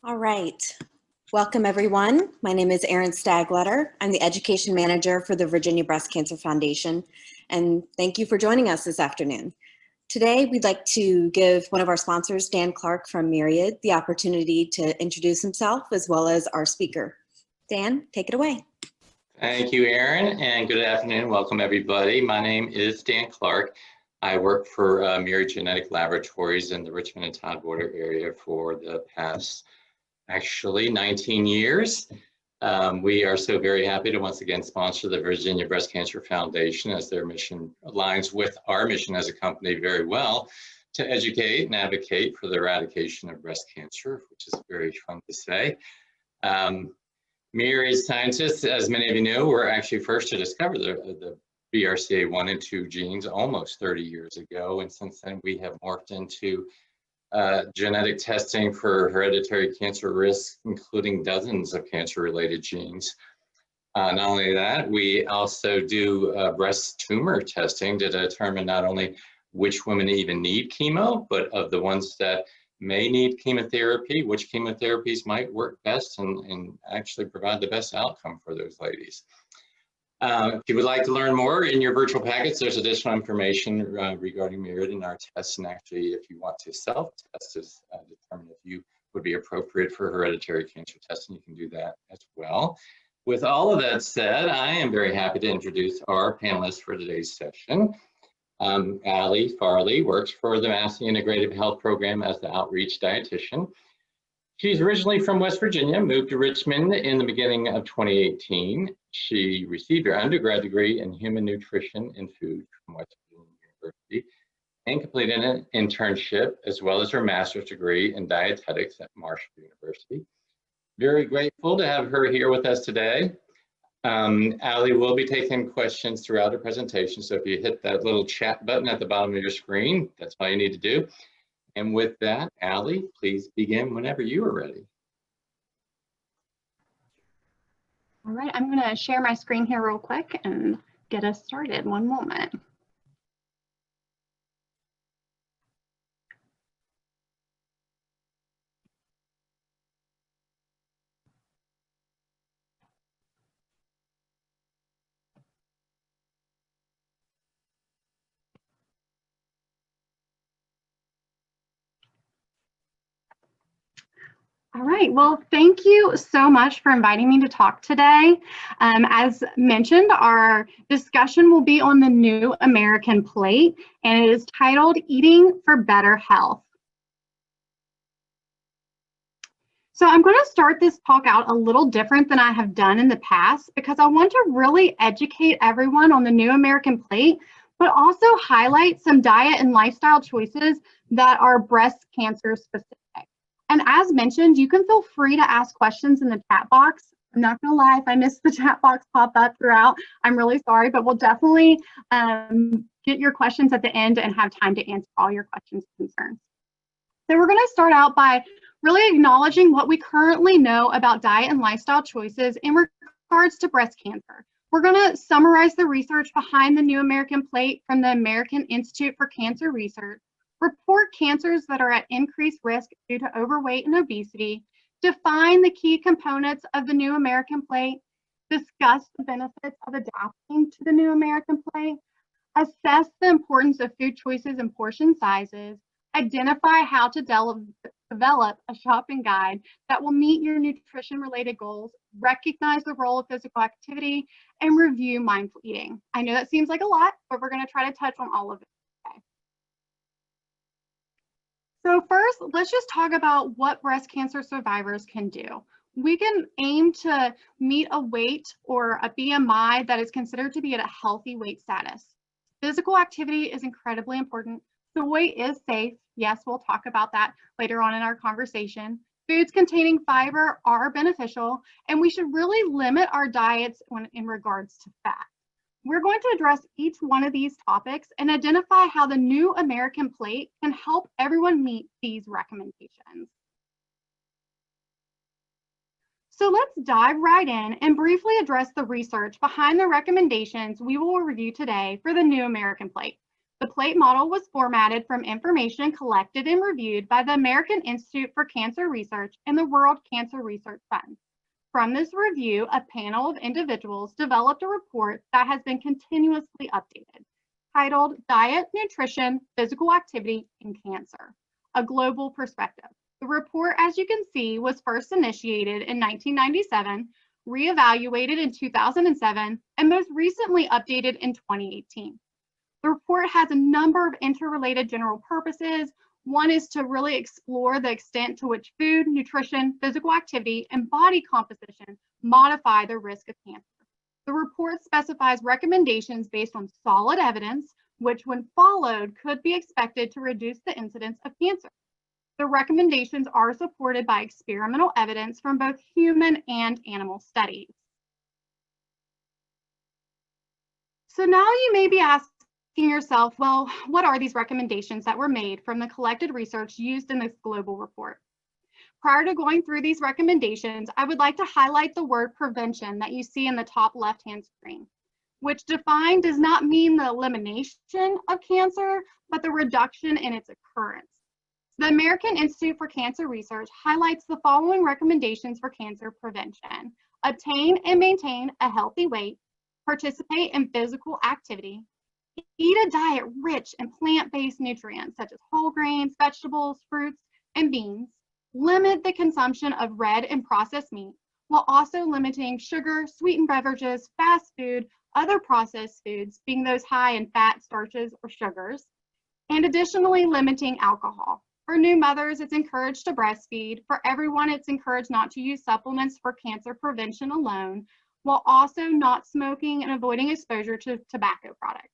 All right. Welcome, everyone. My name is Erin Stagletter. I'm the Education Manager for the Virginia Breast Cancer Foundation, and thank you for joining us this afternoon. Today, we'd like to give one of our sponsors, Dan Clark from Myriad, the opportunity to introduce himself as well as our speaker. Dan, take it away. Thank you, Erin, and good afternoon. Welcome, everybody. My name is Dan Clark. I work for Myriad Genetic Laboratories in the Richmond and Tidewater area for the past, actually, 19 years. We are so very happy to once again sponsor the Virginia Breast Cancer Foundation, as their mission aligns with our mission as a company very well, to educate and advocate for the eradication of breast cancer, which is very fun to say. Myriad scientists, as many of you know, were actually first to discover the BRCA1 and 2 genes almost 30 years ago, and since then we have morphed into genetic testing for hereditary cancer risk, including dozens of cancer-related genes. Not only that, we also do breast tumor testing to determine not only which women even need chemo, but of the ones that may need chemotherapy, which chemotherapies might work best and actually provide the best outcome for those ladies. If you would like to learn more, in your virtual packets, there's additional information regarding Myriad and our tests, and actually if you want to self-test to determine if you would be appropriate for hereditary cancer testing, you can do that as well. With all of that said, I am very happy to introduce our panelists for today's session. Allie Farley works for the Massey Integrative Health program as the outreach dietitian. She's originally from West Virginia, moved to Richmond in the beginning of 2018. She received her undergrad degree in human nutrition and food from West Virginia University and completed an internship as well as her master's degree in dietetics at Marshall University. Very grateful to have her here with us today. Allie will be taking questions throughout her presentation, so if you hit that little chat button at the bottom of your screen, that's all you need to do. And with that, Allie, please begin whenever you are ready. All right, I'm going to share my screen here real quick and get us started. One moment. All right, well, thank you so much for inviting me to talk today. As mentioned, our discussion will be on the new American plate, and it is titled Eating for Better Health. So I'm going to start this talk out a little different than I have done in the past because I want to really educate everyone on the new American plate, but also highlight some diet and lifestyle choices that are breast cancer specific. And as mentioned, you can feel free to ask questions in the chat box. I'm not gonna lie, if I missed the chat box pop up throughout, I'm really sorry, but we'll definitely get your questions at the end and have time to answer all your questions and concerns. So we're gonna start out by really acknowledging what we currently know about diet and lifestyle choices in regards to breast cancer. We're gonna summarize the research behind the new American plate from the American Institute for Cancer Research, report cancers that are at increased risk due to overweight and obesity, define the key components of the new American plate, discuss the benefits of adapting to the new American plate, assess the importance of food choices and portion sizes, identify how to develop a shopping guide that will meet your nutrition-related goals, recognize the role of physical activity, and review mindful eating. I know that seems like a lot, but we're going to try to touch on all of it today. So first, let's just talk about what breast cancer survivors can do. We can aim to meet a weight or a BMI that is considered to be at a healthy weight status. Physical activity is incredibly important. The weight is safe. Yes, we'll talk about that later on in our conversation. Foods containing fiber are beneficial, and we should really limit our diets in regards to fat. We're going to address each one of these topics and identify how the new American plate can help everyone meet these recommendations. So let's dive right in and briefly address the research behind the recommendations we will review today for the new American plate. The plate model was formatted from information collected and reviewed by the American Institute for Cancer Research and the World Cancer Research Fund. From this review, a panel of individuals developed a report that has been continuously updated, titled Diet, Nutrition, Physical Activity, and Cancer, a Global Perspective. The report, as you can see, was first initiated in 1997, reevaluated in 2007, and most recently updated in 2018. The report has a number of interrelated general purposes. One is to really explore the extent to which food, nutrition, physical activity, and body composition modify the risk of cancer. The report specifies recommendations based on solid evidence, which when followed could be expected to reduce the incidence of cancer. The recommendations are supported by experimental evidence from both human and animal studies. So now you may be asking yourself, well, what are these recommendations that were made from the collected research used in this global report? Prior to going through these recommendations, I would like to highlight the word prevention that you see in the top left-hand screen, which defined does not mean the elimination of cancer, but the reduction in its occurrence. The American Institute for Cancer Research highlights the following recommendations for cancer prevention: obtain and maintain a healthy weight, participate in physical activity, eat a diet rich in plant-based nutrients such as whole grains, vegetables, fruits, and beans, limit the consumption of red and processed meat, while also limiting sugar, sweetened beverages, fast food, other processed foods, being those high in fat, starches, or sugars, and additionally limiting alcohol. For new mothers, it's encouraged to breastfeed. For everyone, it's encouraged not to use supplements for cancer prevention alone, while also not smoking and avoiding exposure to tobacco products.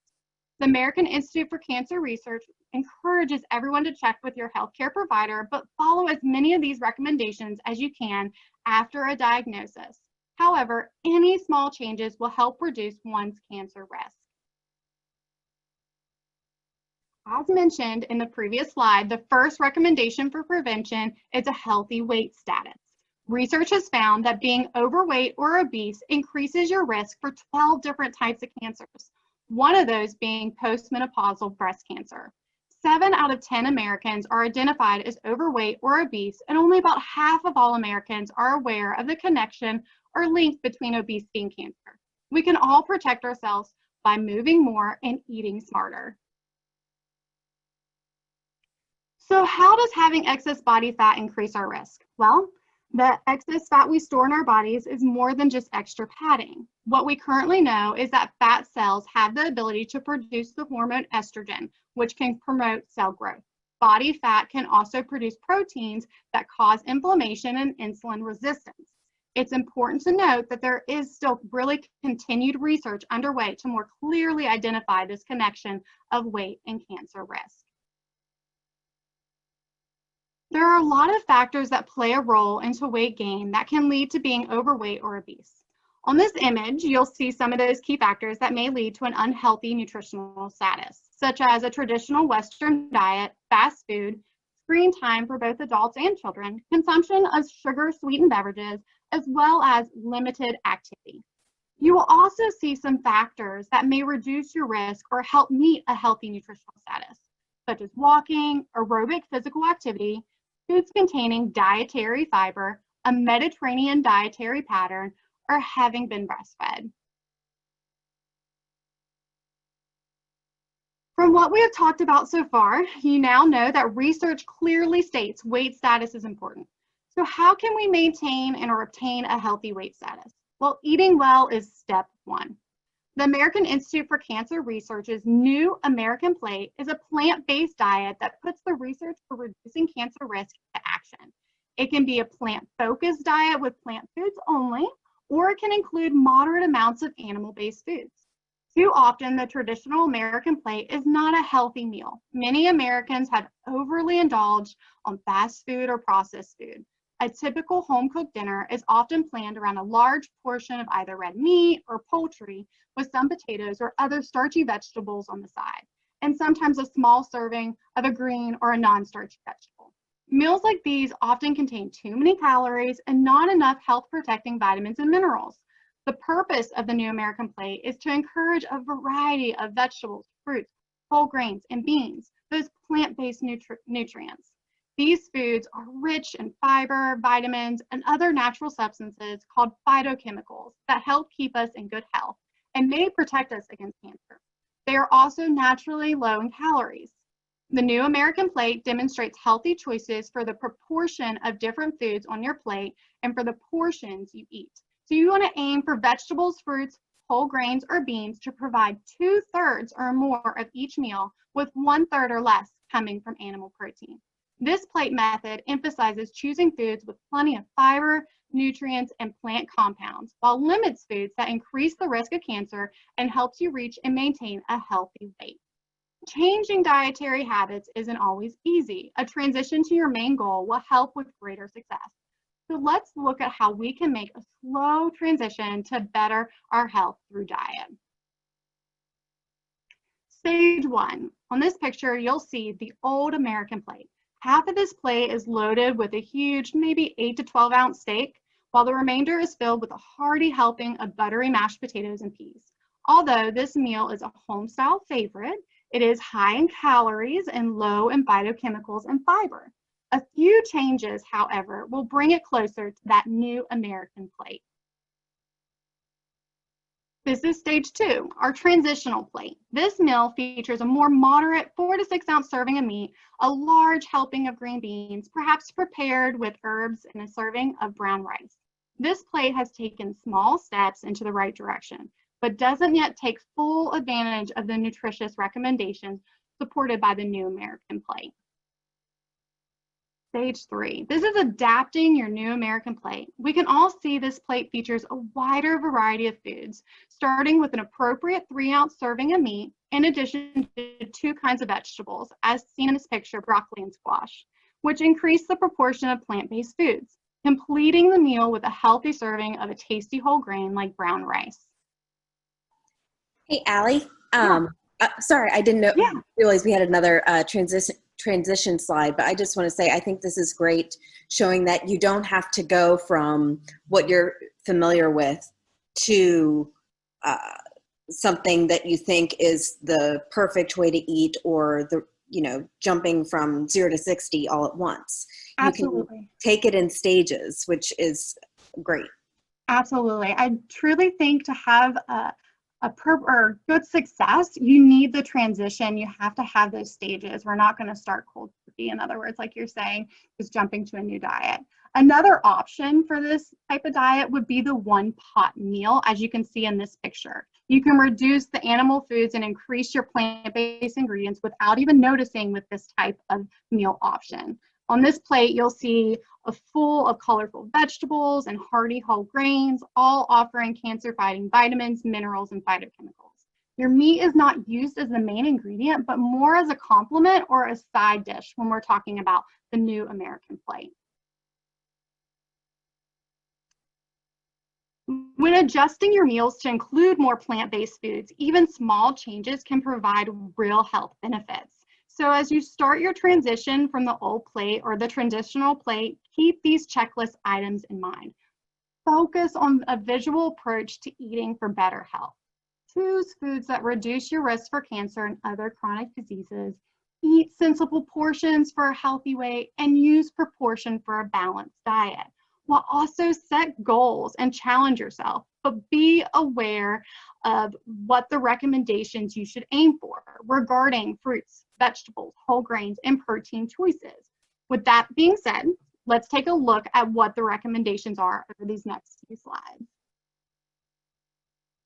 The American Institute for Cancer Research encourages everyone to check with your healthcare provider, but follow as many of these recommendations as you can after a diagnosis. However, any small changes will help reduce one's cancer risk. As mentioned in the previous slide, the first recommendation for prevention is a healthy weight status. Research has found that being overweight or obese increases your risk for 12 different types of cancers, one of those being postmenopausal breast cancer. 7 out of 10 Americans are identified as overweight or obese, and only about half of all Americans are aware of the connection or link between obesity and cancer. We can all protect ourselves by moving more and eating smarter. So how does having excess body fat increase our risk? Well, the excess fat we store in our bodies is more than just extra padding. What we currently know is that fat cells have the ability to produce the hormone estrogen, which can promote cell growth. Body fat can also produce proteins that cause inflammation and insulin resistance. It's important to note that there is still really continued research underway to more clearly identify this connection of weight and cancer risk. There are a lot of factors that play a role into weight gain that can lead to being overweight or obese. On this image, you'll see some of those key factors that may lead to an unhealthy nutritional status, such as a traditional Western diet, fast food, screen time for both adults and children, consumption of sugar-sweetened beverages, as well as limited activity. You will also see some factors that may reduce your risk or help meet a healthy nutritional status, such as walking, aerobic physical activity, foods containing dietary fiber, a Mediterranean dietary pattern, or having been breastfed. From what we have talked about so far, you now know that research clearly states weight status is important. So how can we maintain and or obtain a healthy weight status? Well, eating well is step one. The American Institute for Cancer Research's new American Plate is a plant-based diet that puts the research for reducing cancer risk into action. It can be a plant-focused diet with plant foods only, or it can include moderate amounts of animal-based foods. Too often, the traditional American plate is not a healthy meal. Many Americans have overly indulged on fast food or processed food. A typical home-cooked dinner is often planned around a large portion of either red meat or poultry with some potatoes or other starchy vegetables on the side, and sometimes a small serving of a green or a non-starchy vegetable. Meals like these often contain too many calories and not enough health-protecting vitamins and minerals. The purpose of the new American Plate is to encourage a variety of vegetables, fruits, whole grains, and beans, those plant-based nutrients. These foods are rich in fiber, vitamins, and other natural substances called phytochemicals that help keep us in good health and may protect us against cancer. They are also naturally low in calories. The New American Plate demonstrates healthy choices for the proportion of different foods on your plate and for the portions you eat. So you want to aim for vegetables, fruits, whole grains, or beans to provide 2/3 or more of each meal, with 1/3 or less coming from animal protein. This plate method emphasizes choosing foods with plenty of fiber, nutrients, and plant compounds, while limits foods that increase the risk of cancer and helps you reach and maintain a healthy weight. Changing dietary habits isn't always easy. A transition to your main goal will help with greater success. So let's look at how we can make a slow transition to better our health through diet. Stage 1. On this picture, you'll see the old American plate. Half of this plate is loaded with a huge, maybe 8 to 12 ounce steak, while the remainder is filled with a hearty helping of buttery mashed potatoes and peas. Although this meal is a home-style favorite, it is high in calories and low in phytochemicals and fiber. A few changes, however, will bring it closer to that new American plate. This is stage 2, our transitional plate. This meal features a more moderate 4 to 6 ounce serving of meat, a large helping of green beans, perhaps prepared with herbs, and a serving of brown rice. This plate has taken small steps into the right direction, but doesn't yet take full advantage of the nutritious recommendations supported by the New American Plate. Stage 3. This is adapting your New American Plate. We can all see this plate features a wider variety of foods, starting with an appropriate 3 ounce serving of meat, in addition to 2 kinds of vegetables, as seen in this picture, broccoli and squash, which increase the proportion of plant-based foods, completing the meal with a healthy serving of a tasty whole grain like brown rice. Hey, Allie. Sorry, I didn't realize we had another transition slide, but I just want to say I think this is great, showing that you don't have to go from what you're familiar with to something that you think is the perfect way to eat, or jumping from 0 to 60 all at once. Absolutely. You can take it in stages, which is great. Absolutely. I truly think to have good success, you need the transition. You have to have those stages. We're not going to start cold turkey, in other words, like you're saying, just jumping to a new diet. Another option for this type of diet would be the one pot meal, as you can see in this picture. You can reduce the animal foods and increase your plant-based ingredients without even noticing with this type of meal option. On this plate, you'll see a full of colorful vegetables and hearty whole grains, all offering cancer-fighting vitamins, minerals, and phytochemicals. Your meat is not used as the main ingredient, but more as a complement or a side dish when we're talking about the New American Plate. When adjusting your meals to include more plant-based foods, even small changes can provide real health benefits. So as you start your transition from the old plate or the traditional plate, keep these checklist items in mind. Focus on a visual approach to eating for better health. Choose foods that reduce your risk for cancer and other chronic diseases. Eat sensible portions for a healthy weight, and use proportion for a balanced diet. While also set goals and challenge yourself, but be aware of what the recommendations you should aim for regarding fruits, vegetables, whole grains, and protein choices. With that being said, let's take a look at what the recommendations are over these next few slides.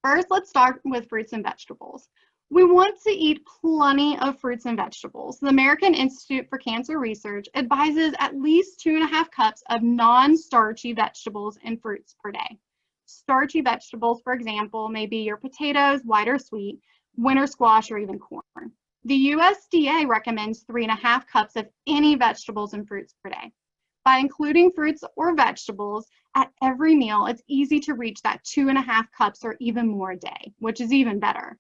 First, let's start with fruits and vegetables. We want to eat plenty of fruits and vegetables. The American Institute for Cancer Research advises at least 2.5 cups of non-starchy vegetables and fruits per day. Starchy vegetables, for example, may be your potatoes, white or sweet, winter squash, or even corn. The USDA recommends 3.5 cups of any vegetables and fruits per day. By including fruits or vegetables at every meal, it's easy to reach that 2.5 cups or even more a day, which is even better.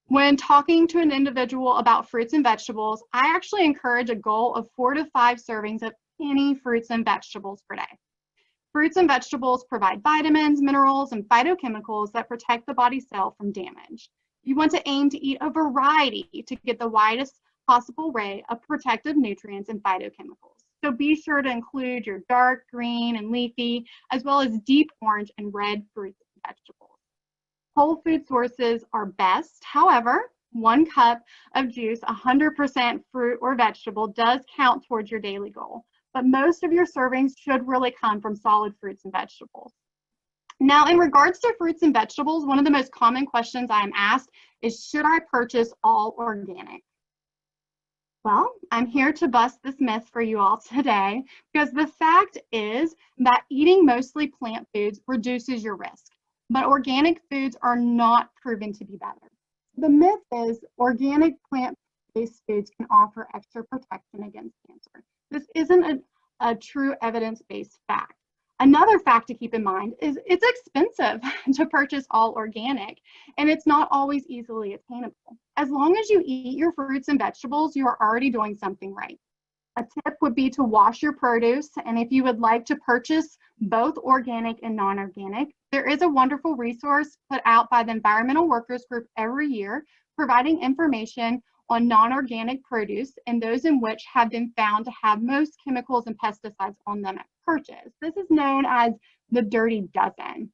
When talking to an individual about fruits and vegetables, I actually encourage a goal of 4 to 5 servings of any fruits and vegetables per day. Fruits and vegetables provide vitamins, minerals, and phytochemicals that protect the body cell from damage. You want to aim to eat a variety to get the widest possible array of protective nutrients and phytochemicals. So be sure to include your dark green and leafy, as well as deep orange and red fruits and vegetables. Whole food sources are best. However, 1 cup of juice, 100% fruit or vegetable, does count towards your daily goal. But most of your servings should really come from solid fruits and vegetables. Now, in regards to fruits and vegetables, one of the most common questions I'm asked is, should I purchase all organic? Well, I'm here to bust this myth for you all today, because the fact is that eating mostly plant foods reduces your risk, but organic foods are not proven to be better. The myth is organic plant-based foods can offer extra protection against cancer. This isn't a true evidence-based fact. Another fact to keep in mind is it's expensive to purchase all organic, and it's not always easily attainable. As long as you eat your fruits and vegetables, you are already doing something right. A tip would be to wash your produce, and if you would like to purchase both organic and non-organic, there is a wonderful resource put out by the Environmental Workers Group every year, providing information on non-organic produce and those in which have been found to have most chemicals and pesticides on them at purchase. This is known as the Dirty Dozen.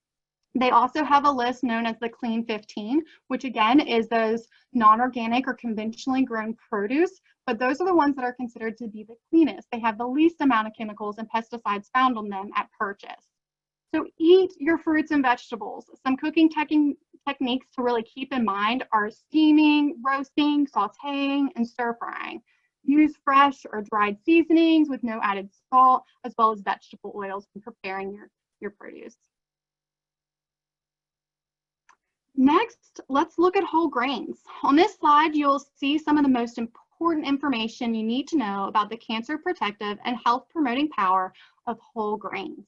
They also have a list known as the Clean 15, which again is those non-organic or conventionally grown produce, but those are the ones that are considered to be the cleanest. They have the least amount of chemicals and pesticides found on them at purchase. So eat your fruits and vegetables. Some cooking techniques to really keep in mind are steaming, roasting, sauteing, and stir frying. Use fresh or dried seasonings with no added salt, as well as vegetable oils when preparing your produce. Next, let's look at whole grains. On this slide, you'll see some of the most important information you need to know about the cancer protective and health promoting power of whole grains.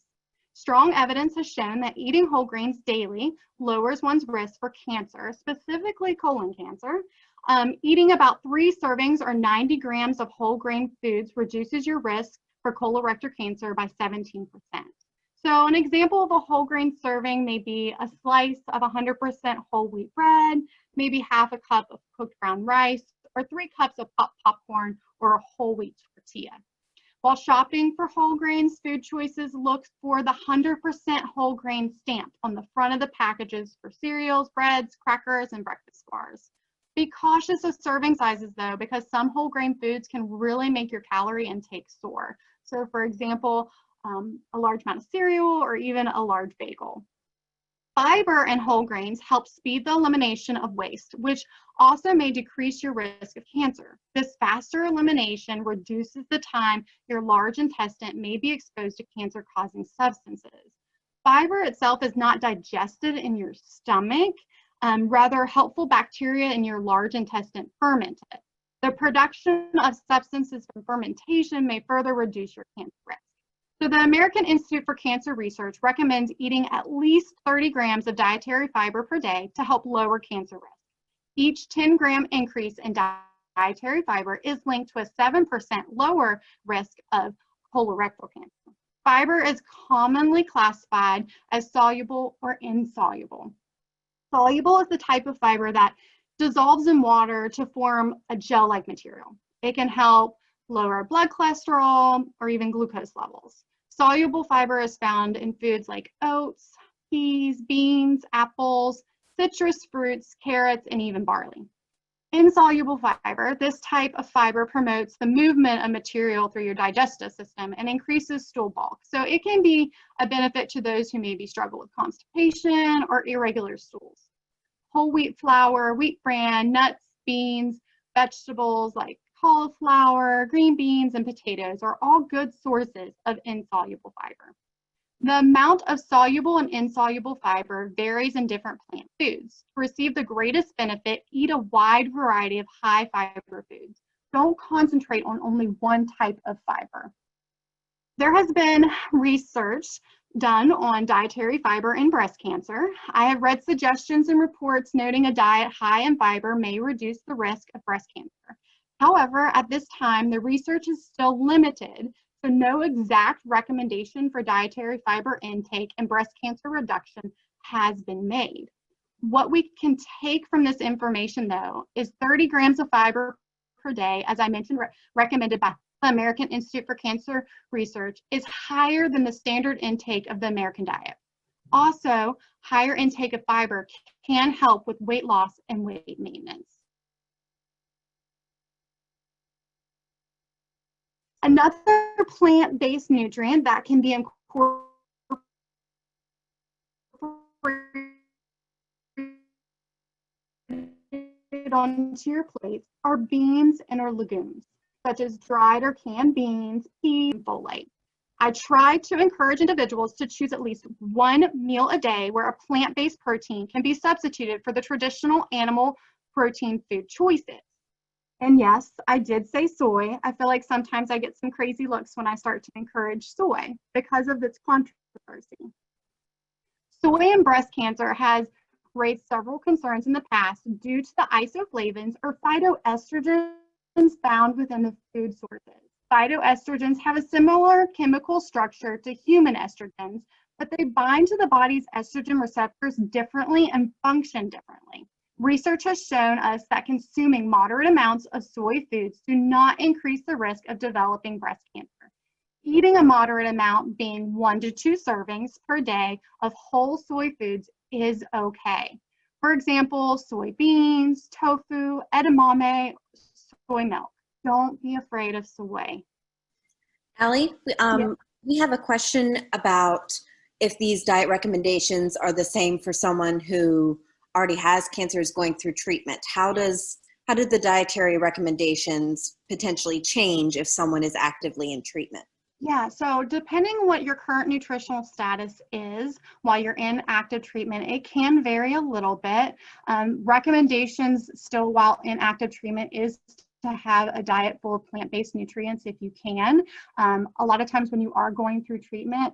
Strong evidence has shown that eating whole grains daily lowers one's risk for cancer, specifically colon cancer. Eating about 3 servings or 90 grams of whole grain foods reduces your risk for colorectal cancer by 17%. So an example of a whole grain serving may be a slice of 100% whole wheat bread, maybe half a cup of cooked brown rice, or 3 cups of popcorn or a whole wheat tortilla. While shopping for whole grains, Food Choices looks for the 100% whole grain stamp on the front of the packages for cereals, breads, crackers, and breakfast bars. Be cautious of serving sizes though, because some whole grain foods can really make your calorie intake soar. So for example, a large amount of cereal or even a large bagel. Fiber in whole grains help speed the elimination of waste, which also may decrease your risk of cancer. This faster elimination reduces the time your large intestine may be exposed to cancer-causing substances. Fiber itself is not digested in your stomach, rather helpful bacteria in your large intestine ferment it. The production of substances from fermentation may further reduce your cancer risk. So the American Institute for Cancer Research recommends eating at least 30 grams of dietary fiber per day to help lower cancer risk. Each 10-gram increase in dietary fiber is linked to a 7% lower risk of colorectal cancer. Fiber is commonly classified as soluble or insoluble. Soluble is the type of fiber that dissolves in water to form a gel-like material. It can help lower blood cholesterol or even glucose levels. Soluble fiber is found in foods like oats, peas, beans, apples, citrus fruits, carrots, and even barley. Insoluble fiber, this type of fiber promotes the movement of material through your digestive system and increases stool bulk. So it can be a benefit to those who maybe struggle with constipation or irregular stools. Whole wheat flour, wheat bran, nuts, beans, vegetables like cauliflower, green beans, and potatoes are all good sources of insoluble fiber. The amount of soluble and insoluble fiber varies in different plant foods. To receive the greatest benefit, eat a wide variety of high fiber foods. Don't concentrate on only one type of fiber. There has been research done on dietary fiber in breast cancer. I have read suggestions and reports noting a diet high in fiber may reduce the risk of breast cancer. However, at this time, the research is still limited, so no exact recommendation for dietary fiber intake and breast cancer reduction has been made. What we can take from this information, though, is 30 grams of fiber per day, as I mentioned, recommended by the American Institute for Cancer Research, is higher than the standard intake of the American diet. Also, higher intake of fiber can help with weight loss and weight maintenance. Another plant-based nutrient that can be incorporated onto your plates are beans and or legumes, such as dried or canned beans, peas, and folate. I try to encourage individuals to choose at least one meal a day where a plant-based protein can be substituted for the traditional animal protein food choices. And yes, I did say soy. I feel like sometimes I get some crazy looks when I start to encourage soy because of its controversy. Soy in breast cancer has raised several concerns in the past due to the isoflavones or phytoestrogens found within the food sources. Phytoestrogens have a similar chemical structure to human estrogens, but they bind to the body's estrogen receptors differently and function differently. Research has shown us that consuming moderate amounts of soy foods do not increase the risk of developing breast cancer. Eating a moderate amount, being 1 to 2 servings per day of whole soy foods, is okay. For example, soybeans, tofu, edamame, soy milk. Don't be afraid of soy. Allie, we have a question about if these diet recommendations are the same for someone who already has cancer, is going through treatment. How did the dietary recommendations potentially change if someone is actively in treatment? Yeah, so depending on what your current nutritional status is while you're in active treatment, it can vary a little bit. Recommendations still while in active treatment is to have a diet full of plant-based nutrients if you can. A lot of times when you are going through treatment,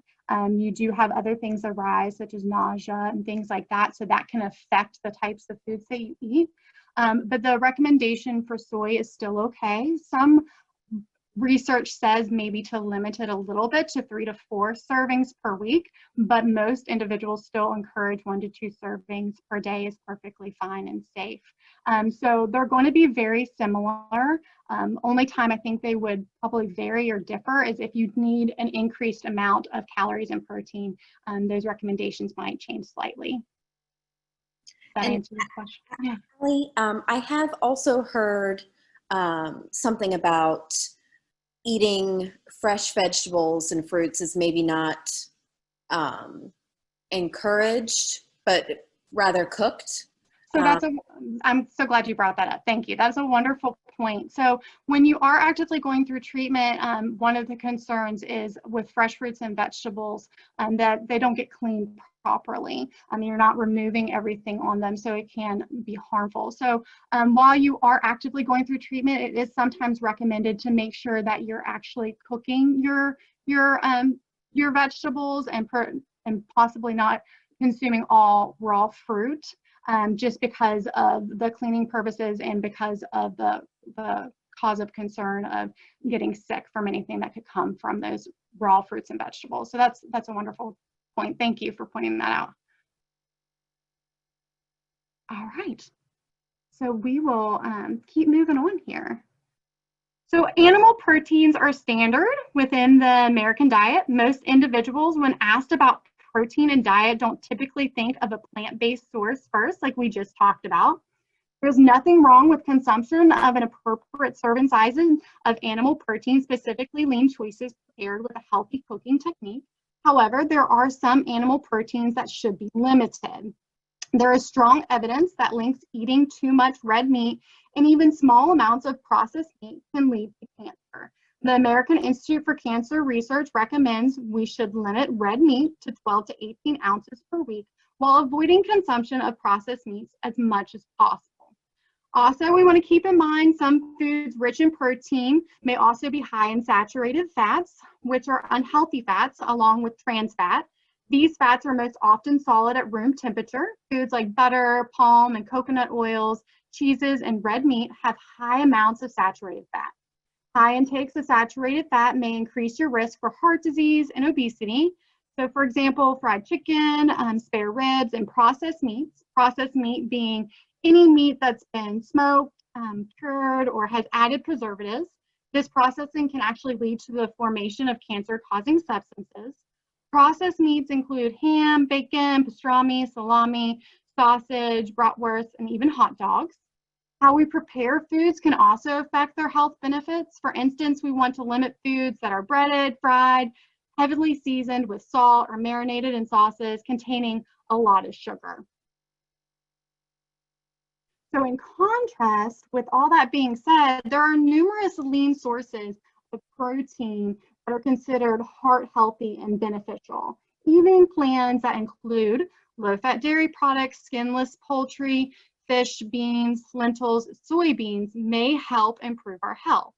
you do have other things arise such as nausea and things like that, so that can affect the types of foods that you eat. But the recommendation for soy is still okay. Some research says maybe to limit it a little bit to 3 to 4 servings per week, but most individuals still encourage 1 to 2 servings per day is perfectly fine and safe. So they're going to be very similar. Only time I think they would probably vary or differ is if you need an increased amount of calories and protein. Those recommendations might change slightly. Does that answer your question? Yeah. Allie, I have also heard something about eating fresh vegetables and fruits is maybe not encouraged, but rather cooked. So I'm so glad you brought that up. Thank you. That's a wonderful point. So when you are actively going through treatment, one of the concerns is with fresh fruits and vegetables that they don't get cleaned properly. You're not removing everything on them, so it can be harmful. So while you are actively going through treatment, it is sometimes recommended to make sure that you're actually cooking your vegetables and possibly not consuming all raw fruit. Just because of the cleaning purposes and because of the cause of concern of getting sick from anything that could come from those raw fruits and vegetables. So that's a wonderful point. Thank you for pointing that out. All right. So we will keep moving on here. So animal proteins are standard within the American diet. Most individuals, when asked about protein and diet, don't typically think of a plant-based source first, like we just talked about. There's nothing wrong with consumption of an appropriate serving sizes of animal protein, specifically lean choices prepared with a healthy cooking technique. However, there are some animal proteins that should be limited. There is strong evidence that links eating too much red meat and even small amounts of processed meat can lead to cancer. The American Institute for Cancer Research recommends we should limit red meat to 12 to 18 ounces per week while avoiding consumption of processed meats as much as possible. Also, we want to keep in mind some foods rich in protein may also be high in saturated fats, which are unhealthy fats, along with trans fat. These fats are most often solid at room temperature. Foods like butter, palm, and coconut oils, cheeses, and red meat have high amounts of saturated fat. High intakes of saturated fat may increase your risk for heart disease and obesity. So for example, fried chicken, spare ribs, and processed meats. Processed meat being any meat that's been smoked, cured, or has added preservatives. This processing can actually lead to the formation of cancer-causing substances. Processed meats include ham, bacon, pastrami, salami, sausage, bratwurst, and even hot dogs. How we prepare foods can also affect their health benefits. For instance, we want to limit foods that are breaded, fried, heavily seasoned with salt, or marinated in sauces containing a lot of sugar. So in contrast, with all that being said, there are numerous lean sources of protein that are considered heart healthy and beneficial. Even plans that include low-fat dairy products, skinless poultry, fish, beans, lentils, soybeans may help improve our health.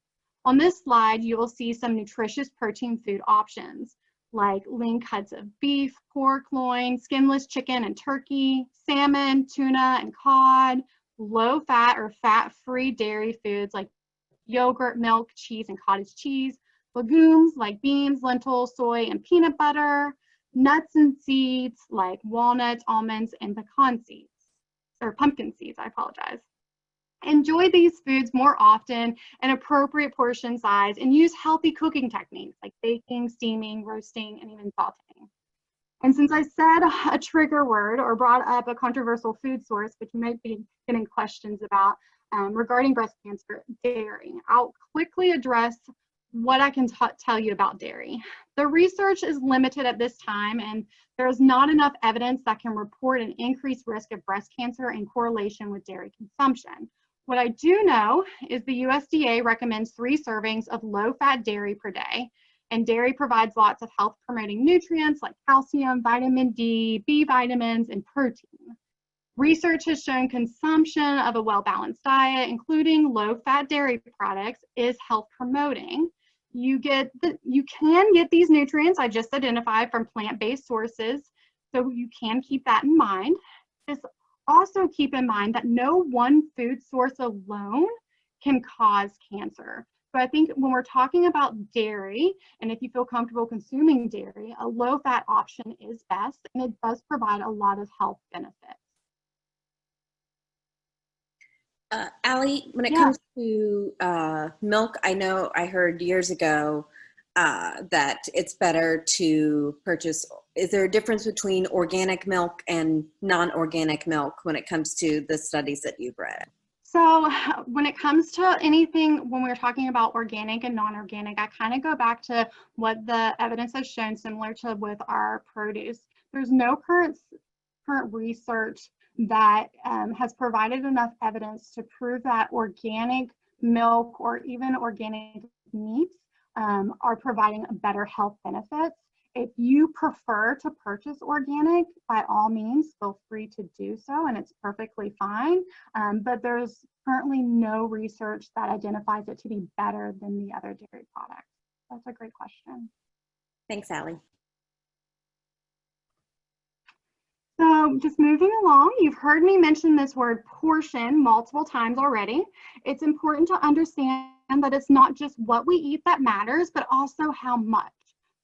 On this slide, you will see some nutritious protein food options like lean cuts of beef, pork, loin, skinless chicken and turkey, salmon, tuna, and cod, low-fat or fat-free dairy foods like yogurt, milk, cheese, and cottage cheese, legumes like beans, lentils, soy, and peanut butter, nuts and seeds like walnuts, almonds, and pecan seeds, or pumpkin seeds, I apologize. Enjoy these foods more often, an appropriate portion size, and use healthy cooking techniques like baking, steaming, roasting, and even sauteing. And since I said a trigger word or brought up a controversial food source, which you might be getting questions about regarding breast cancer, dairy, I'll quickly address what I can tell you about dairy. The research is limited at this time, and there is not enough evidence that can report an increased risk of breast cancer in correlation with dairy consumption. What I do know is the USDA recommends 3 servings of low-fat dairy per day. And dairy provides lots of health promoting nutrients like calcium, vitamin D, B vitamins, and protein. Research has shown consumption of a well-balanced diet, including low-fat dairy products, is health promoting. You can get these nutrients I just identified from plant-based sources, so you can keep that in mind. Just also keep in mind that no one food source alone can cause cancer. So I think when we're talking about dairy, and if you feel comfortable consuming dairy, a low-fat option is best, and it does provide a lot of health benefits. Allie, when it comes to milk, I know I heard years ago that it's better to purchase. Is there a difference between organic milk and non-organic milk when it comes to the studies that you've read? So when it comes to anything, when we're talking about organic and non-organic, I kind of go back to what the evidence has shown similar to with our produce. There's no current research that has provided enough evidence to prove that organic milk or even organic meats are providing better health benefits. If you prefer to purchase organic, by all means, feel free to do so, and it's perfectly fine. But there's currently no research that identifies it to be better than the other dairy products. That's a great question. Thanks, Allie. So just moving along, you've heard me mention this word portion multiple times already. It's important to understand that it's not just what we eat that matters, but also how much.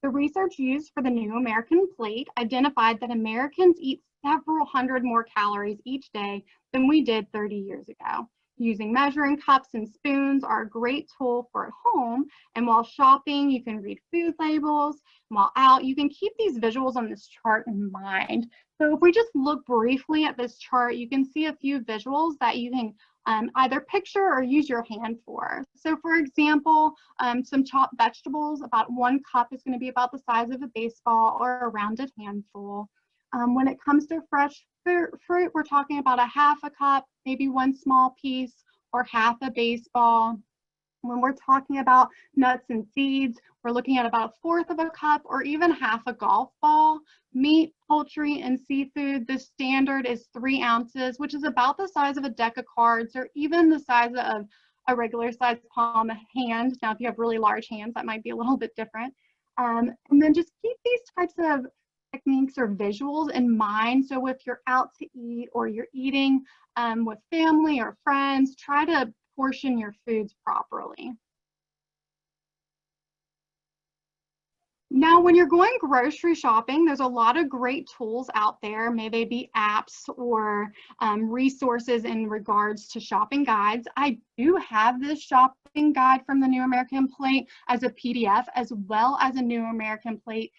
The research used for the New American Plate identified that Americans eat several hundred more calories each day than we did 30 years ago. Using measuring cups and spoons are a great tool for at home, and while shopping, you can read food labels. While out, you can keep these visuals on this chart in mind. So if we just look briefly at this chart, you can see a few visuals that you can either picture or use your hand for. So for example, some chopped vegetables, about 1 cup is going to be about the size of a baseball or a rounded handful. When it comes to fresh fruit, we're talking about a half a cup, maybe 1 small piece, or half a baseball. When we're talking about nuts and seeds, we're looking at about 1/4 of a cup or even half a golf ball. Meat, poultry, and seafood, the standard is 3 ounces, which is about the size of a deck of cards or even the size of a regular sized palm hand. Now, if you have really large hands, that might be a little bit different. And then just keep these types of techniques or visuals in mind. So if you're out to eat or you're eating with family or friends, try to portion your foods properly. Now, when you're going grocery shopping, there's a lot of great tools out there. May they be apps or resources in regards to shopping guides. I do have this shopping guide from the New American Plate as a PDF, as well as a New American Plate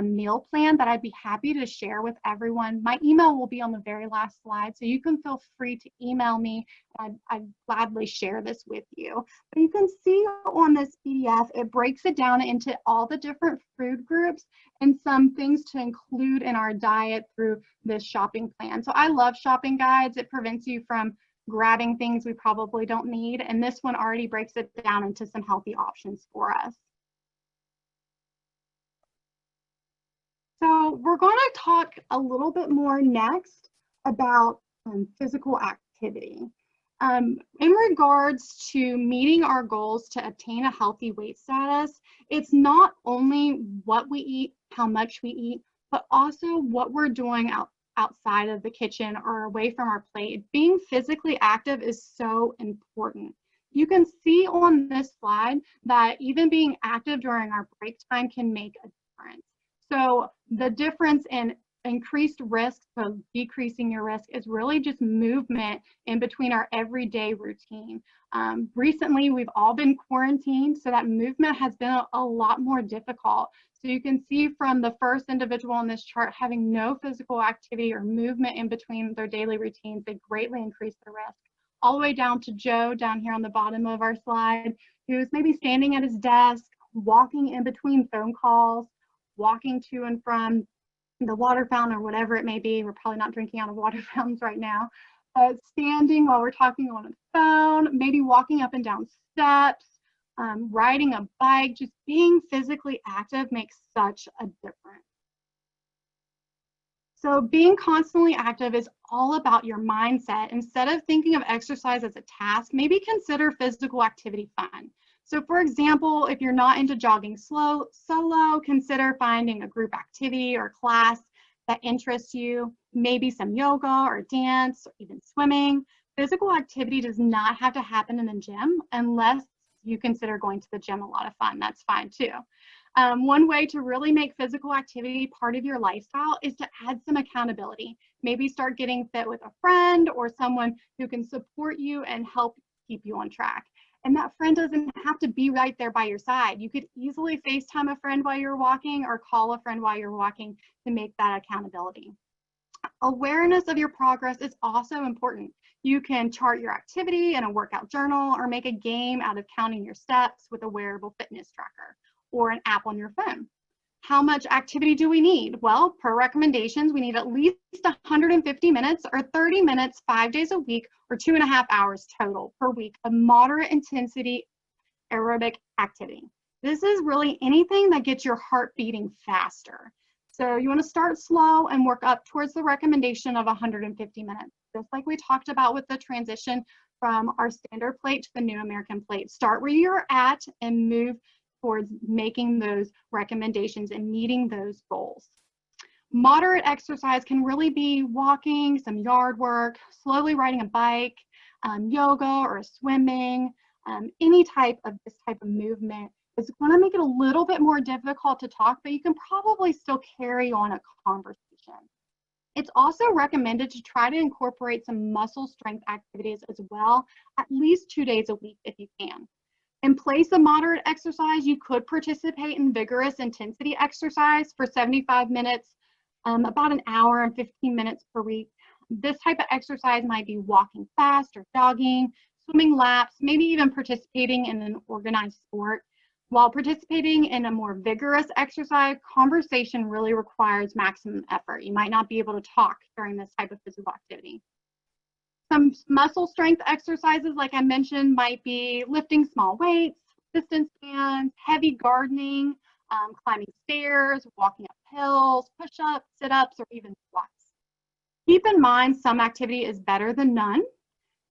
meal plan that I'd be happy to share with everyone. My email will be on the very last slide, so you can feel free to email me. I'd gladly share this with you. But you can see on this PDF, it breaks it down into all the different food groups and some things to include in our diet through this shopping plan. So I love shopping guides. It prevents you from grabbing things we probably don't need. And this one already breaks it down into some healthy options for us. So we're going to talk a little bit more next about physical activity. In regards to meeting our goals to obtain a healthy weight status, it's not only what we eat, how much we eat, but also what we're doing outside of the kitchen or away from our plate. Being physically active is so important. You can see on this slide that even being active during our break time can make a difference. So the difference in increased risk to decreasing your risk is really just movement in between our everyday routine. Recently, we've all been quarantined, so that movement has been a lot more difficult. So you can see from the first individual on this chart having no physical activity or movement in between their daily routines, they greatly increase their risk. All the way down to Joe down here on the bottom of our slide, who's maybe standing at his desk, walking in between phone calls, walking to and from the water fountain or whatever it may be. We're probably not drinking out of water fountains right now. Standing while we're talking on the phone, maybe walking up and down steps, riding a bike, just being physically active makes such a difference. So being constantly active is all about your mindset. Instead of thinking of exercise as a task, maybe consider physical activity fun. So for example, if you're not into jogging solo, consider finding a group activity or class that interests you, maybe some yoga or dance or even swimming. Physical activity does not have to happen in the gym unless you consider going to the gym a lot of fun. That's fine too. One way to really make physical activity part of your lifestyle is to add some accountability. Maybe start getting fit with a friend or someone who can support you and help keep you on track. And that friend doesn't have to be right there by your side. You could easily FaceTime a friend while you're walking or call a friend while you're walking to make that accountability. Awareness of your progress is also important. You can chart your activity in a workout journal or make a game out of counting your steps with a wearable fitness tracker or an app on your phone. How much activity do we need? Well, per recommendations, we need at least 150 minutes or 30 minutes 5 days a week or 2.5 hours total per week of moderate intensity aerobic activity. This is really anything that gets your heart beating faster. So you want to start slow and work up towards the recommendation of 150 minutes. Just like we talked about with the transition from our standard plate to the New American Plate. Start where you're at and move towards making those recommendations and meeting those goals. Moderate exercise can really be walking, some yard work, slowly riding a bike, yoga or swimming, any type of this type of movement is going to make it a little bit more difficult to talk, but you can probably still carry on a conversation. It's also recommended to try to incorporate some muscle strength activities as well, at least 2 days a week if you can. In place of moderate exercise, you could participate in vigorous intensity exercise for 75 minutes, about an hour and 15 minutes per week. This type of exercise might be walking fast or jogging, swimming laps, maybe even participating in an organized sport. While participating in a more vigorous exercise, conversation really requires maximum effort. You might not be able to talk during this type of physical activity. Some muscle strength exercises, like I mentioned, might be lifting small weights, distance stands, heavy gardening, climbing stairs, walking up hills, push-ups, sit-ups, or even squats. Keep in mind, some activity is better than none.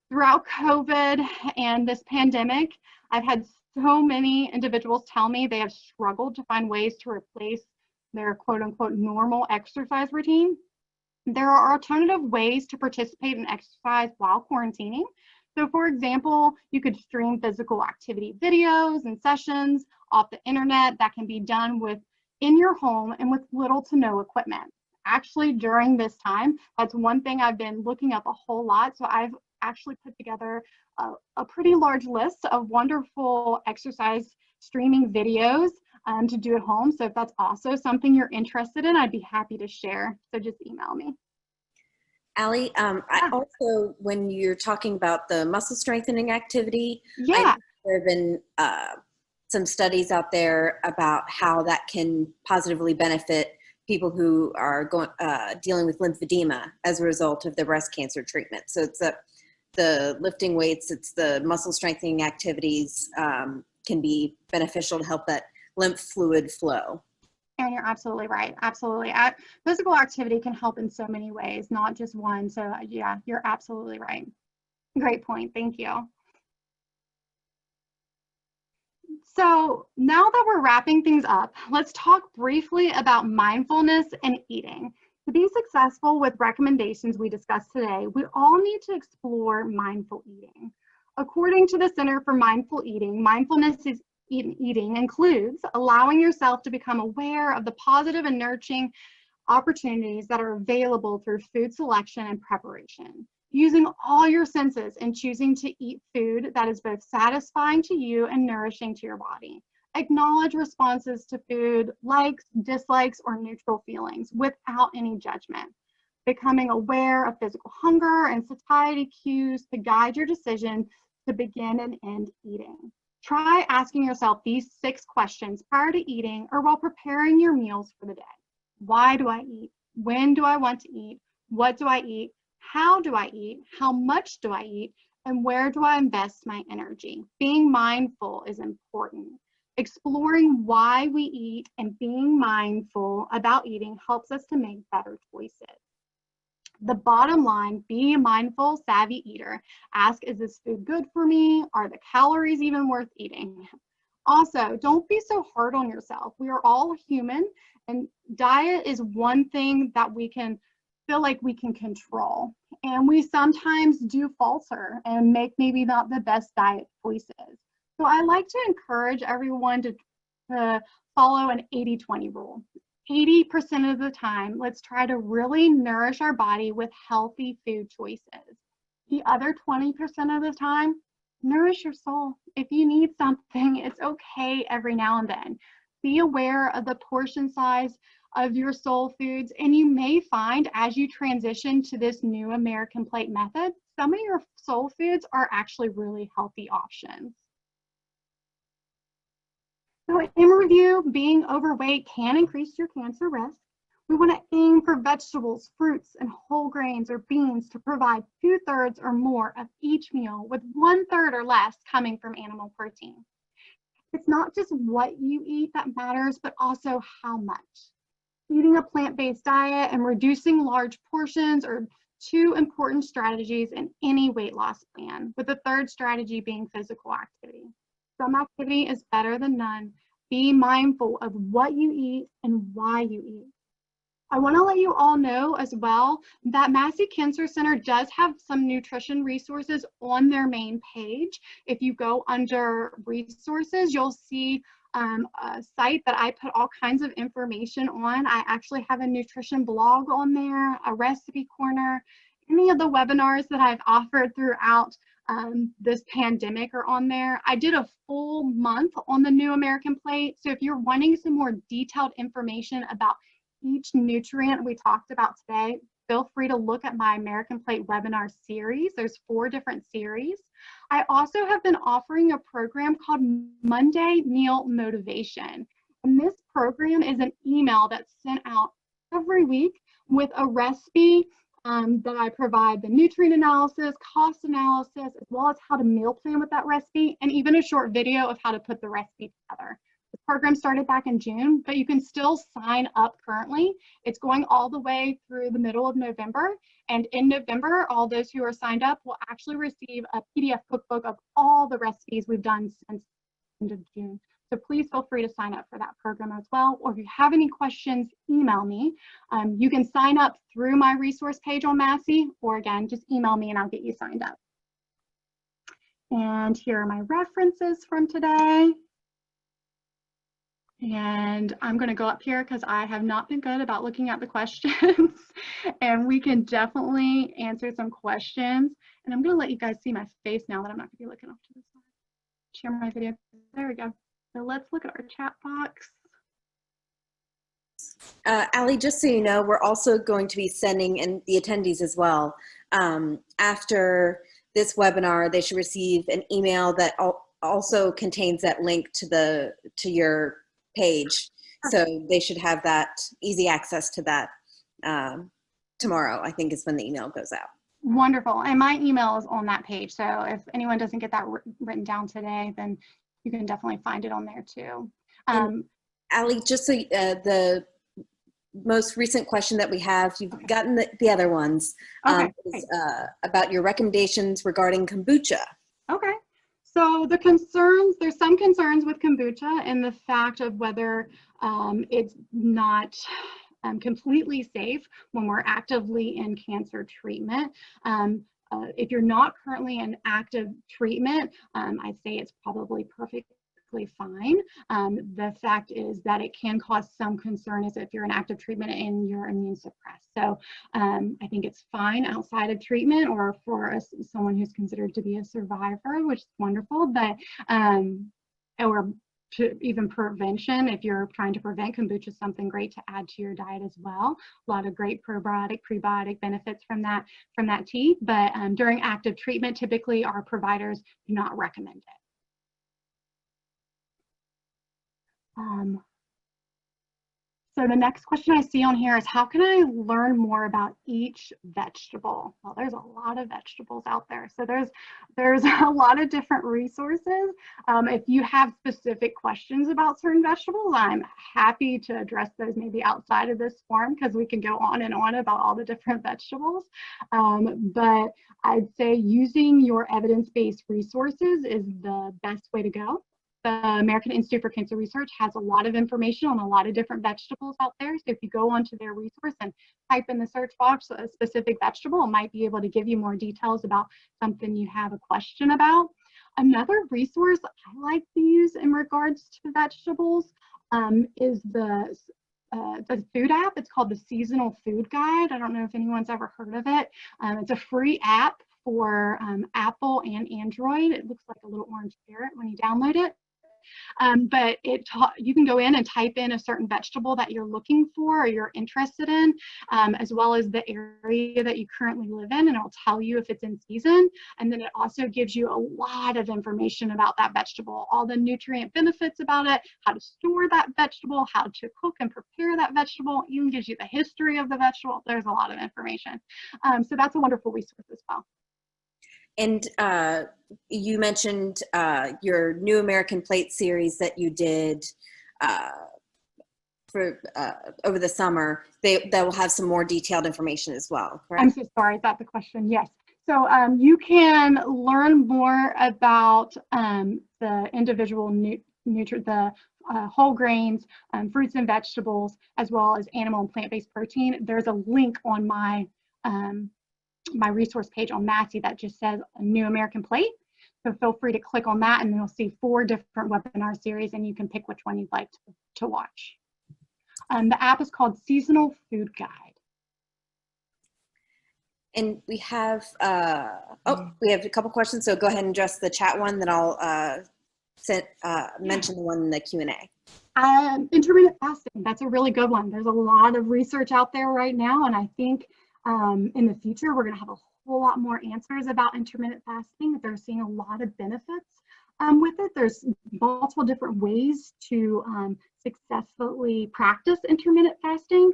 Throughout COVID and this pandemic, I've had so many individuals tell me they have struggled to find ways to replace their quote-unquote normal exercise routine. There are alternative ways to participate in exercise while quarantining. So for example, you could stream physical activity videos and sessions off the internet that can be done with in your home and with little to no equipment. Actually, during this time, that's one thing I've been looking up a whole lot. So I've actually put together a pretty large list of wonderful exercise streaming videos to do at home. So if that's also something you're interested in, I'd be happy to share. So just email me. Allie, I also, when you're talking about the muscle strengthening activity, Yeah. I know there have been some studies out there about how that can positively benefit people who are dealing with lymphedema as a result of the breast cancer treatment. So it's the lifting weights, it's the muscle strengthening activities can be beneficial to help that lymph fluid flow. And you're absolutely right. Absolutely. Physical activity can help in so many ways, not just one. So yeah, you're absolutely right. Great point. Thank you. So now that we're wrapping things up, let's talk briefly about mindfulness and eating. To be successful with recommendations we discussed today, we all need to explore mindful eating. According to the Center for Mindful Eating, mindfulness is eating includes allowing yourself to become aware of the positive and nurturing opportunities that are available through food selection and preparation. Using all your senses and choosing to eat food that is both satisfying to you and nourishing to your body. Acknowledge responses to food, likes, dislikes, or neutral feelings without any judgment. Becoming aware of physical hunger and satiety cues to guide your decision to begin and end eating. Try asking yourself these 6 questions prior to eating or while preparing your meals for the day. Why do I eat? When do I want to eat? What do I eat? How do I eat? How much do I eat? And where do I invest my energy? Being mindful is important. Exploring why we eat and being mindful about eating helps us to make better choices. The bottom line, be a mindful, savvy eater. Ask, is this food good for me? Are the calories even worth eating? Also, don't be so hard on yourself. We are all human, and diet is one thing that we can feel like we can control. And we sometimes do falter and make maybe not the best diet choices. So I like to encourage everyone to follow an 80-20 rule. 80% of the time, let's try to really nourish our body with healthy food choices. The other 20% of the time, nourish your soul. If you need something, it's okay every now and then. Be aware of the portion size of your soul foods, and you may find as you transition to this new American plate method, some of your soul foods are actually really healthy options. So in review, being overweight can increase your cancer risk. We want to aim for vegetables, fruits, and whole grains or beans to provide 2/3 or more of each meal, with 1/3 or less coming from animal protein. It's not just what you eat that matters, but also how much. Eating a plant-based diet and reducing large portions are 2 important strategies in any weight loss plan, with the 3rd strategy being physical activity. Some activity is better than none. Be mindful of what you eat and why you eat. I want to let you all know as well that Massey Cancer Center does have some nutrition resources on their main page. If you go under resources, you'll see a site that I put all kinds of information on. I actually have a nutrition blog on there, a recipe corner. Any of the webinars that I've offered throughout this pandemic are on there. I did a full month on the New American Plate. So if you're wanting some more detailed information about each nutrient we talked about today, feel free to look at my American Plate webinar series. There's 4 different series. I also have been offering a program called Monday Meal Motivation. And this program is an email that's sent out every week with a recipe that I provide the nutrient analysis, cost analysis, as well as how to meal plan with that recipe, and even a short video of how to put the recipe together. The program started back in June, but you can still sign up currently. It's going all the way through the middle of November. And in November, all those who are signed up will actually receive a PDF cookbook of all the recipes we've done since the end of June. So please feel free to sign up for that program as well. Or if you have any questions, email me. You can sign up through my resource page on Massey, or again, just email me and I'll get you signed up. And here are my references from today. And I'm going to go up here because I have not been good about looking at the questions. And we can definitely answer some questions. And I'm going to let you guys see my face now that I'm not going to be looking off to the side. Share my video. There we go. So let's look at our chat box. Allie, just so you know, we're also going to be sending, and the attendees as well, after this webinar, they should receive an email that also contains that link to your page. So they should have that easy access to that tomorrow, I think is when the email goes out. Wonderful. And my email is on that page. So if anyone doesn't get that written down today, then you can definitely find it on there too. Allie, just so the most recent question that we have, you've gotten the other ones, is about your recommendations regarding kombucha. Okay. So the concerns, there's some concerns with kombucha and the fact of whether it's not completely safe when we're actively in cancer treatment. If you're not currently in active treatment, I'd say it's probably perfectly fine. The fact is that it can cause some concern is if you're in active treatment and you're immune suppressed. So I think it's fine outside of treatment or for someone who's considered to be a survivor, which is wonderful, but or to even prevention, if you're trying to prevent, kombucha is something great to add to your diet as well. A lot of great probiotic, prebiotic benefits from that tea, but during active treatment, typically our providers do not recommend it. So the next question I see on here is, how can I learn more about each vegetable? Well, there's a lot of vegetables out there. So there's a lot of different resources. If you have specific questions about certain vegetables, I'm happy to address those maybe outside of this forum because we can go on and on about all the different vegetables. But I'd say using your evidence-based resources is the best way to go. The American Institute for Cancer Research has a lot of information on a lot of different vegetables out there. So if you go onto their resource and type in the search box a specific vegetable, it might be able to give you more details about something you have a question about. Another resource I like to use in regards to vegetables is the food app. It's called the Seasonal Food Guide. I don't know if anyone's ever heard of it. It's a free app for Apple and Android. It looks like a little orange carrot when you download it. But you can go in and type in a certain vegetable that you're looking for or you're interested in, as well as the area that you currently live in, and it'll tell you if it's in season. And then it also gives you a lot of information about that vegetable, all the nutrient benefits about it, how to store that vegetable, how to cook and prepare that vegetable, even gives you the history of the vegetable. There's a lot of information. So that's a wonderful resource as well. And you mentioned your New American Plate series that you did for over the summer. That will have some more detailed information as well, correct? I'm so sorry, is that the question? Yes. So you can learn more about the individual the whole grains, fruits and vegetables, as well as animal and plant-based protein. There's a link on my my resource page on Massey that just says a New American Plate. So feel free to click on that and you'll see 4 different webinar series and you can pick which one you'd like to watch. The app is called Seasonal Food Guide. And we have, we have a couple questions, so go ahead and address the chat one, then I'll mention the one in the Q&A. Intermittent fasting, that's a really good one. There's a lot of research out there right now, and I think in the future, we're going to have a whole lot more answers about intermittent fasting. They're seeing a lot of benefits with it. There's multiple different ways to successfully practice intermittent fasting.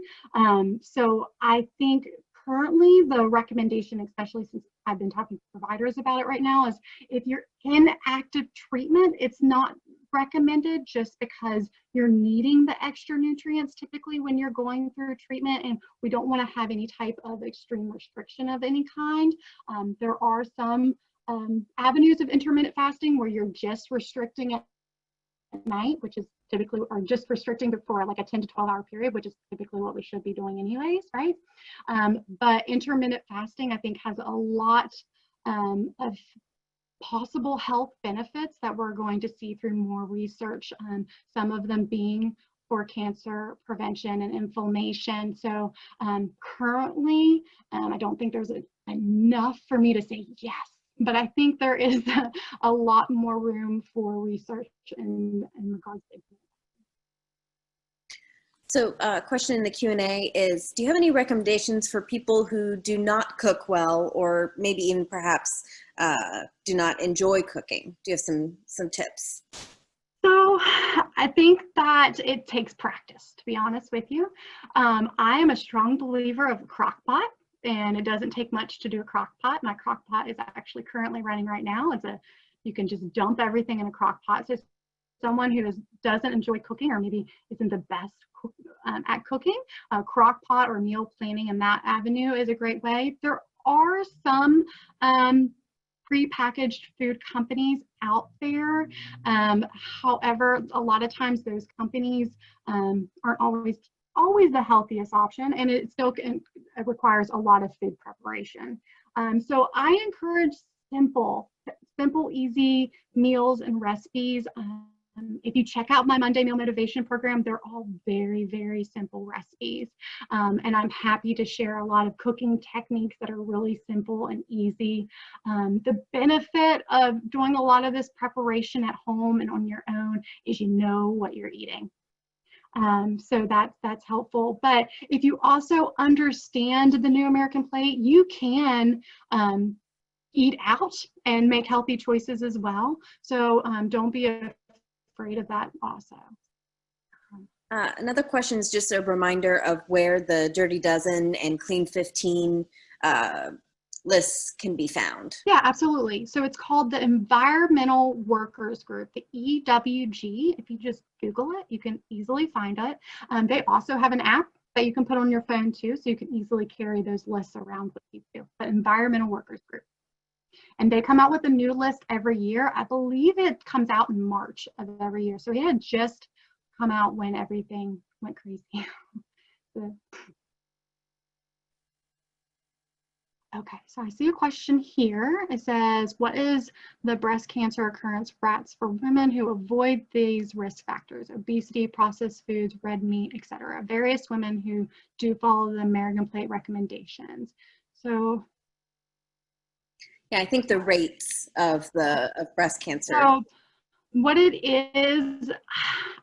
So I think currently the recommendation, especially since I've been talking to providers about it right now, is if you're in active treatment, it's not recommended just because you're needing the extra nutrients typically when you're going through treatment, and we don't want to have any type of extreme restriction of any kind. There are some avenues of intermittent fasting where you're just restricting at night, which is typically, or just restricting for like a 10 to 12 hour period, which is typically what we should be doing anyways, right? But intermittent fasting, I think, has a lot of possible health benefits that we're going to see through more research, some of them being for cancer prevention and inflammation. So currently, I don't think there's enough for me to say yes, but I think there is a lot more room for research in regards to. So a question in the Q&A is, do you have any recommendations for people who do not cook well, or maybe even perhaps do not enjoy cooking? Do you have some tips? So I think that it takes practice, to be honest with you. I am a strong believer of a crock pot, and it doesn't take much to do a crock pot. My crock pot is actually currently running right now. You can just dump everything in a crock pot. So someone who doesn't enjoy cooking, or maybe isn't the best at cooking, a crock pot or meal planning in that avenue is a great way. There are some prepackaged food companies out there. However, a lot of times those companies aren't always the healthiest option, and it still it requires a lot of food preparation. So I encourage simple, easy meals and recipes. If you check out my Monday Meal Motivation program, they're all very, very simple recipes. And I'm happy to share a lot of cooking techniques that are really simple and easy. The benefit of doing a lot of this preparation at home and on your own is you know what you're eating. So that's helpful. But if you also understand the New American Plate, you can eat out and make healthy choices as well. So don't be afraid of that also. Another question is just a reminder of where the Dirty Dozen and Clean 15 lists can be found. Yeah, absolutely. So it's called the Environmental Workers Group, the EWG. If you just Google it, you can easily find it. They also have an app that you can put on your phone too, so you can easily carry those lists around with you too. The Environmental Workers Group. And they come out with a new list every year. I believe it comes out in March of every year. So it had just come out when everything went crazy. Okay, so I see a question here. It says, what is the breast cancer occurrence rates for women who avoid these risk factors, obesity, processed foods, red meat, etc.? Various women who do follow the American Plate recommendations. So yeah, I think the rates of breast cancer. So what it is,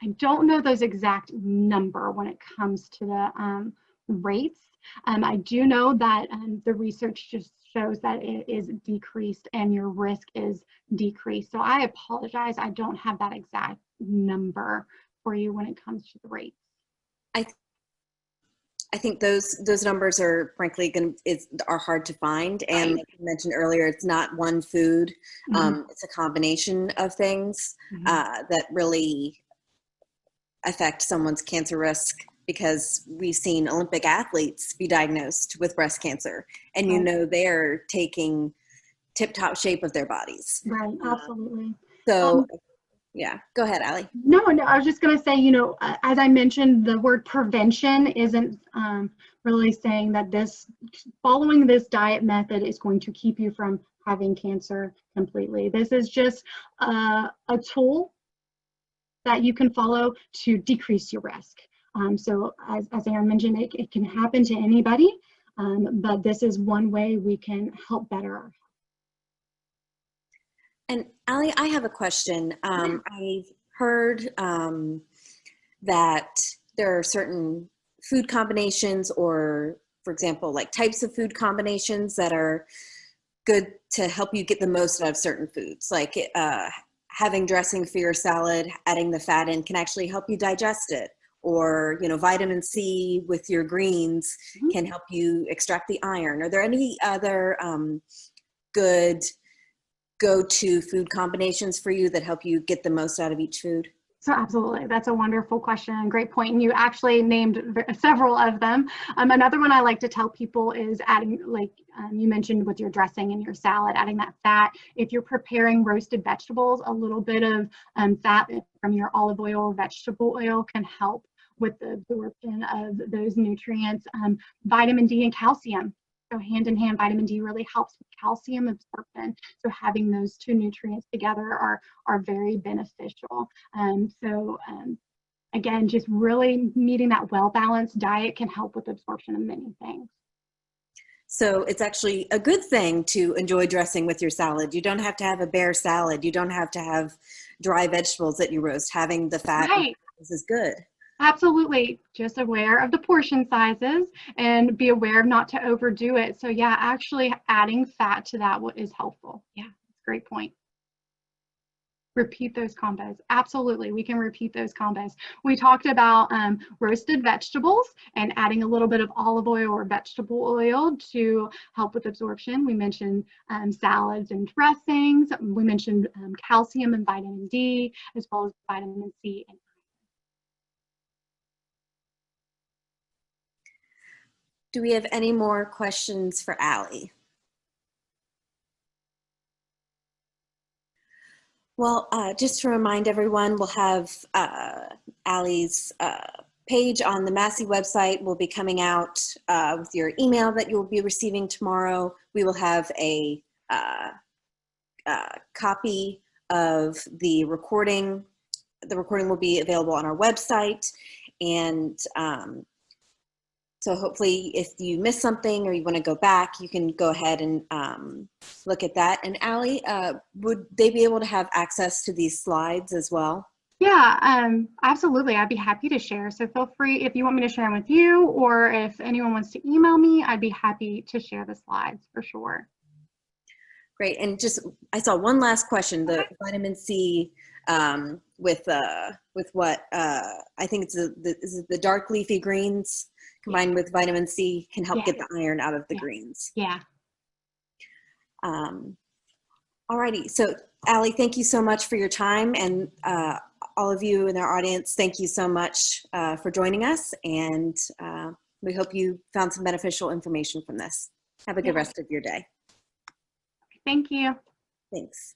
I don't know those exact number when it comes to the rates. I do know that the research just shows that it is decreased and your risk is decreased. So I apologize, I don't have that exact number for you when it comes to the rates. I think those numbers are frankly are hard to find, and like you mentioned earlier, it's not one food. It's a combination of things that really affect someone's cancer risk, because we've seen Olympic athletes be diagnosed with breast cancer, and you know they're taking tip-top shape of their bodies. Right, absolutely. So yeah, go ahead, Allie. No, I was just going to say, as I mentioned, the word prevention isn't really saying that following this diet method is going to keep you from having cancer completely. This is just a tool that you can follow to decrease your risk. So as Aaron mentioned, it can happen to anybody, but this is one way we can help better our health. And Allie, I have a question. I've heard that there are certain food combinations, or for example, like types of food combinations that are good to help you get the most out of certain foods. Like having dressing for your salad, adding the fat in can actually help you digest it. Or, vitamin C with your greens can help you extract the iron. Are there any other good go-to food combinations for you that help you get the most out of each food? So absolutely, that's a wonderful question and great point. And you actually named several of them. Another one I like to tell people is adding, like you mentioned with your dressing and your salad, adding that fat. If you're preparing roasted vegetables, a little bit of fat from your olive oil or vegetable oil can help with the absorption of those nutrients. Vitamin D and calcium go hand in hand. Vitamin D really helps with calcium absorption. So having those two nutrients together are very beneficial. Again, just really meeting that well-balanced diet can help with absorption of many things. So it's actually a good thing to enjoy dressing with your salad. You don't have to have a bare salad. You don't have to have dry vegetables that you roast. Having the fat Right. is good. Absolutely. Just aware of the portion sizes and be aware of not to overdo it. So yeah, actually adding fat to that is helpful. Yeah, great point. Repeat those combos. Absolutely, we can repeat those combos. We talked about roasted vegetables and adding a little bit of olive oil or vegetable oil to help with absorption. We mentioned salads and dressings. We mentioned calcium and vitamin D, as well as vitamin C and Do we have any more questions for Allie? Well, just to remind everyone, we'll have Allie's page on the Massey website will be coming out with your email that you'll be receiving tomorrow. We will have a copy of the recording. The recording will be available on our website. And so hopefully if you missed something or you want to go back, you can go ahead and look at that. And Allie, would they be able to have access to these slides as well? Yeah, absolutely. I'd be happy to share. So feel free if you want me to share them with you, or if anyone wants to email me, I'd be happy to share the slides for sure. Great. And just, I saw one last question, the vitamin C with what, I think it's the dark leafy greens combined with vitamin C can help get the iron out of the greens. Yeah. Alrighty. So Allie, thank you so much for your time, and all of you in our audience, thank you so much for joining us, and we hope you found some beneficial information from this. Have a good rest of your day. Thank you. Thanks.